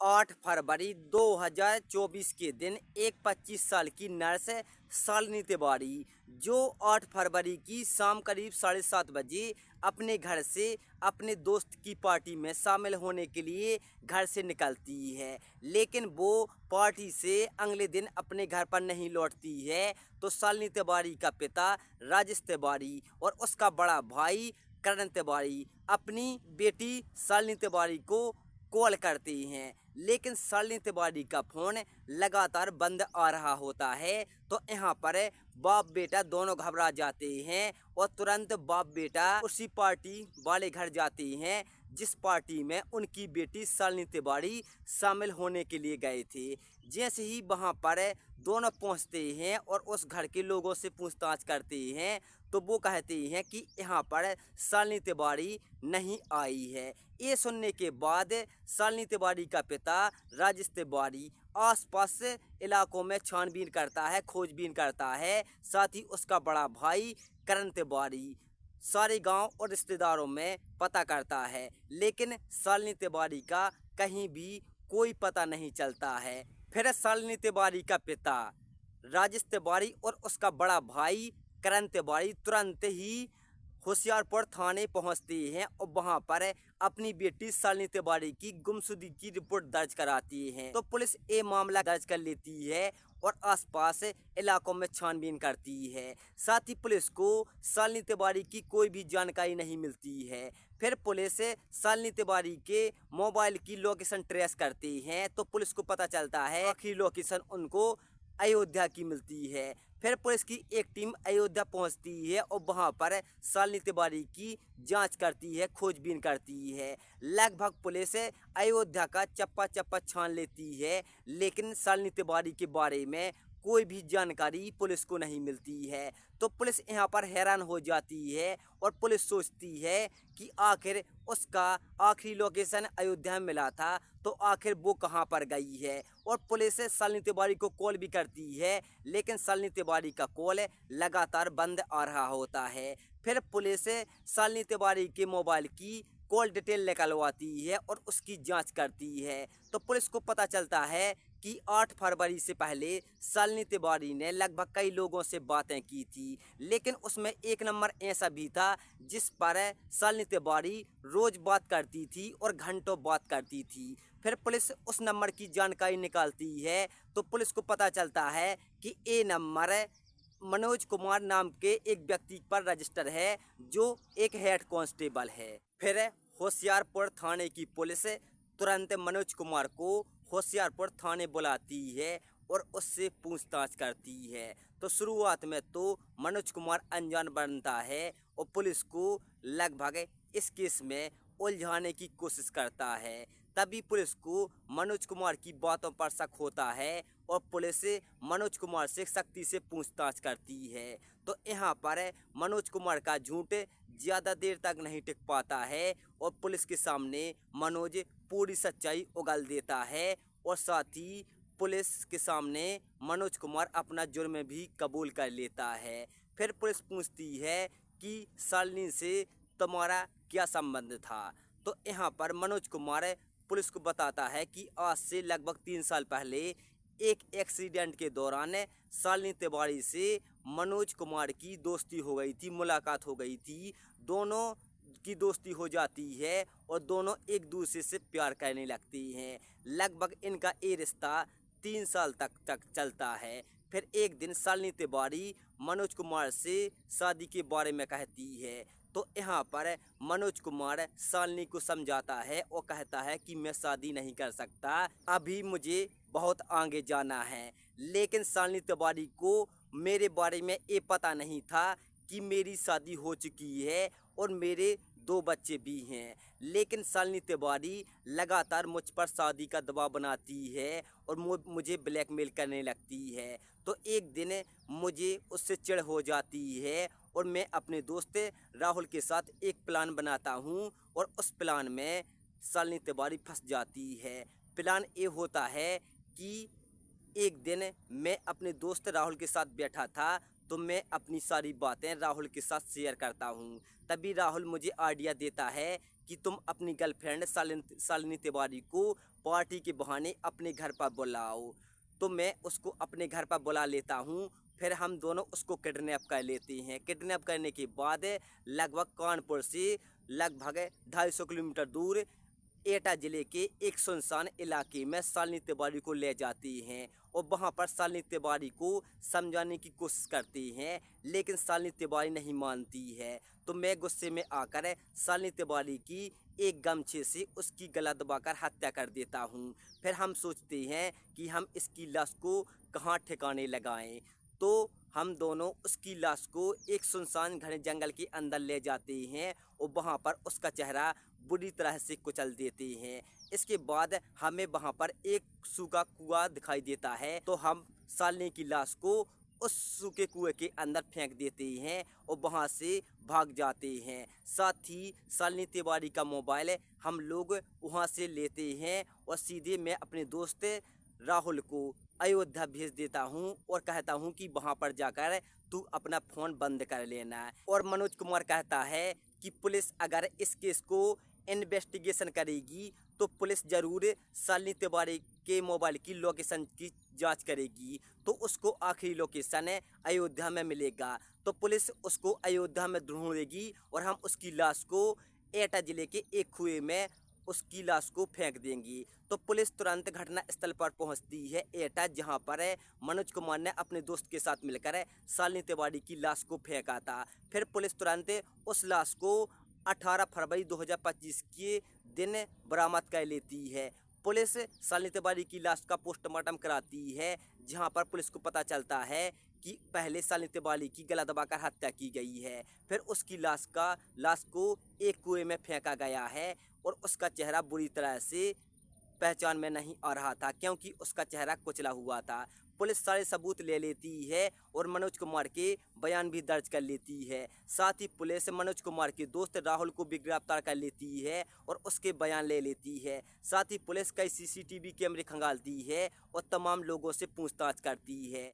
8 फरवरी 2024 के दिन एक 25 साल की नर्स शालिनी तिवारी जो 8 फरवरी की शाम करीब 7:30 बजे अपने घर से अपने दोस्त की पार्टी में शामिल होने के लिए घर से निकलती है, लेकिन वो पार्टी से अगले दिन अपने घर पर नहीं लौटती है। तो शालिनी तिवारी का पिता राजेश तिवारी और उसका बड़ा भाई करण तिवारी अपनी बेटी शालिनी तिवारी को कॉल करते हैं, लेकिन शालिनी तिवारी का फ़ोन लगातार बंद आ रहा होता है। तो यहाँ पर बाप बेटा दोनों घबरा जाते हैं और तुरंत बाप बेटा उसी पार्टी वाले घर जाते हैं जिस पार्टी में उनकी बेटी शालिनी तिवारी शामिल होने के लिए गए थे। जैसे ही वहाँ पर दोनों पहुँचते हैं और उस घर के लोगों से पूछताछ करते हैं तो वो कहते हैं कि यहाँ पर शालिनी तिवारी नहीं आई है। ये सुनने के बाद शालिनी तिवारी का पिता राजेश तिवारी आसपास इलाकों में छानबीन करता है, खोजबीन करता है। साथ ही उसका बड़ा भाई करण तिवारी सारे गांव और रिश्तेदारों में पता करता है, लेकिन शालिनी तिवारी का कहीं भी कोई पता नहीं चलता है। फिर शालिनी तिवारी का पिता राजेश तिवारी और उसका बड़ा भाई करण तिवारी तुरंत ही होशियारपुर थाने पहुंचते हैं और वहां पर अपनी बेटी शालिनी तिवारी की गुमशुदगी की रिपोर्ट दर्ज कराती हैं। तो पुलिस ये मामला दर्ज कर लेती है और आसपास इलाकों में छानबीन करती है। साथ ही पुलिस को शालिनी तिवारी की कोई भी जानकारी नहीं मिलती है। फिर पुलिस शालिनी तिवारी के मोबाइल की लोकेशन ट्रेस करती है तो पुलिस को पता चलता है आखिरी लोकेशन उनको अयोध्या की मिलती है। फिर पुलिस की एक टीम अयोध्या पहुंचती है और वहां पर शालिनी तिवारी की जांच करती है, खोजबीन करती है। लगभग पुलिस अयोध्या का चप्पा चप्पा छान लेती है, लेकिन शालिनी तिवारी के बारे में कोई भी जानकारी पुलिस को नहीं मिलती है। तो पुलिस यहाँ पर हैरान हो जाती है और पुलिस सोचती है कि आखिर उसका आखिरी लोकेशन अयोध्या में मिला था, तो आखिर वो कहाँ पर गई है। और पुलिस शालिनी तिवारी को कॉल भी करती है, लेकिन शालिनी तिवारी का कॉल लगातार बंद आ रहा होता है। फिर पुलिस शालिनी तिवारी के मोबाइल की कॉल डिटेल निकलवाती है और उसकी जांच करती है। तो पुलिस को पता चलता है कि 8 फरवरी से पहले शालिनी तिवारी ने लगभग कई लोगों से बातें की थी, लेकिन उसमें एक नंबर ऐसा भी था जिस पर शालिनी तिवारी रोज़ बात करती थी और घंटों बात करती थी। फिर पुलिस उस नंबर की जानकारी निकालती है तो पुलिस को पता चलता है कि ये नंबर मनोज कुमार नाम के एक व्यक्ति पर रजिस्टर है जो एक हेड कांस्टेबल है। फिर होशियारपुर थाने की पुलिस तुरंत मनोज कुमार को होशियारपुर थाने बुलाती है और उससे पूछताछ करती है। तो शुरुआत में तो मनोज कुमार अनजान बनता है और पुलिस को लगभग इस केस में उलझाने की कोशिश करता है। तभी पुलिस को मनोज कुमार की बातों पर शक होता है और पुलिस मनोज कुमार से सख्ती से पूछताछ करती है। तो यहाँ पर मनोज कुमार का झूठ ज़्यादा देर तक नहीं टिक पाता है और पुलिस के सामने मनोज पूरी सच्चाई उगल देता है और साथ ही पुलिस के सामने मनोज कुमार अपना जुर्म भी कबूल कर लेता है। फिर पुलिस पूछती है कि शालिनी से तुम्हारा क्या संबंध था। तो यहाँ पर मनोज कुमार पुलिस को बताता है कि आज से लगभग 3 साल पहले एक एक्सीडेंट के दौरान शालिनी तिवारी से मनोज कुमार की दोस्ती हो गई थी, मुलाकात हो गई थी। दोनों की दोस्ती हो जाती है और दोनों एक दूसरे से प्यार करने लगते हैं। लगभग इनका ये रिश्ता 3 साल तक चलता है। फिर एक दिन शालिनी तिवारी मनोज कुमार से शादी के बारे में कहती है। तो यहाँ पर मनोज कुमार शालिनी को समझाता है और कहता है कि मैं शादी नहीं कर सकता, अभी मुझे बहुत आगे जाना है। लेकिन शालिनी तिवारी को मेरे बारे में ये पता नहीं था कि मेरी शादी हो चुकी है और मेरे 2 बच्चे भी हैं। लेकिन शालिनी तिवारी लगातार मुझ पर शादी का दबाव बनाती है और मुझे ब्लैकमेल करने लगती है। तो एक दिन मुझे उससे चिढ़ हो जाती है और मैं अपने दोस्त राहुल के साथ एक प्लान बनाता हूँ और उस प्लान में शालिनी तिवारी फंस जाती है। प्लान ये होता है कि एक दिन मैं अपने दोस्त राहुल के साथ बैठा था तो मैं अपनी सारी बातें राहुल के साथ शेयर करता हूँ। तभी राहुल मुझे आइडिया देता है कि तुम अपनी गर्लफ्रेंड शालिनी तिवारी को पार्टी के बहाने अपने घर पर बुलाओ। तो मैं उसको अपने घर पर बुला लेता हूँ। फिर हम दोनों उसको किडनैप कर लेते हैं। किडनैप करने के बाद लगभग कानपुर से लगभग 250 किलोमीटर दूर एटा जिले के एक सुनसान इलाके में शालिनी तिवारी को ले जाती हैं और वहां पर शालिनी तिवारी को समझाने की कोशिश करती हैं, लेकिन शालिनी तिवारी नहीं मानती है। तो मैं गुस्से में आकर शालिनी तिवारी की एक गमछे से उसकी गला दबाकर हत्या कर देता हूं। फिर हम सोचते हैं कि हम इसकी लाश को कहां ठिकाने लगाएं। तो हम दोनों उसकी लाश को एक सुनसान घने जंगल के अंदर ले जाते हैं और वहां पर उसका चेहरा बुरी तरह से कुचल देते हैं। इसके बाद हमें वहां पर एक सूखा कुआं दिखाई देता है, तो हम शालिनी की लाश को उस सूखे कुएं के अंदर फेंक देते हैं और वहां से भाग जाते हैं। साथ ही शालिनी तिवारी का मोबाइल हम लोग वहां से लेते हैं और सीधे मैं अपने दोस्त राहुल को अयोध्या भेज देता हूं और कहता हूं कि वहां पर जाकर तू अपना फ़ोन बंद कर लेना। और मनोज कुमार कहता है कि पुलिस अगर इस केस को इन्वेस्टिगेशन करेगी तो पुलिस ज़रूर शालिनी तिवारी के मोबाइल की लोकेशन की जांच करेगी, तो उसको आखिरी लोकेशन अयोध्या में मिलेगा। तो पुलिस उसको अयोध्या में ढूंढेगी और हम उसकी लाश को एटा जिले के एक कुएं में उसकी लाश को फेंक देंगी। तो पुलिस तुरंत घटना स्थल पर पहुंचती है एटा, जहां पर मनोज कुमार ने अपने दोस्त के साथ मिलकर शालिनी तिवारी की लाश को फेंका था। फिर पुलिस तुरंत उस लाश को 18 फरवरी 2025 के दिन बरामद कर लेती है। पुलिस शालिनी तिवारी की लाश का पोस्टमार्टम कराती है, जहां पर पुलिस को पता चलता है कि पहले शालिनी तिवारी की गला दबाकर हत्या की गई है, फिर उसकी लाश को एक कुएं में फेंका गया है और उसका चेहरा बुरी तरह से पहचान में नहीं आ रहा था, क्योंकि उसका चेहरा कुचला हुआ था। पुलिस सारे सबूत ले लेती है और मनोज कुमार के बयान भी दर्ज कर लेती है। साथ ही पुलिस मनोज कुमार के दोस्त राहुल को भी गिरफ्तार कर लेती है और उसके बयान ले लेती है। साथ ही पुलिस कई CCTV कैमरे खंगालती है और तमाम लोगों से पूछताछ करती है।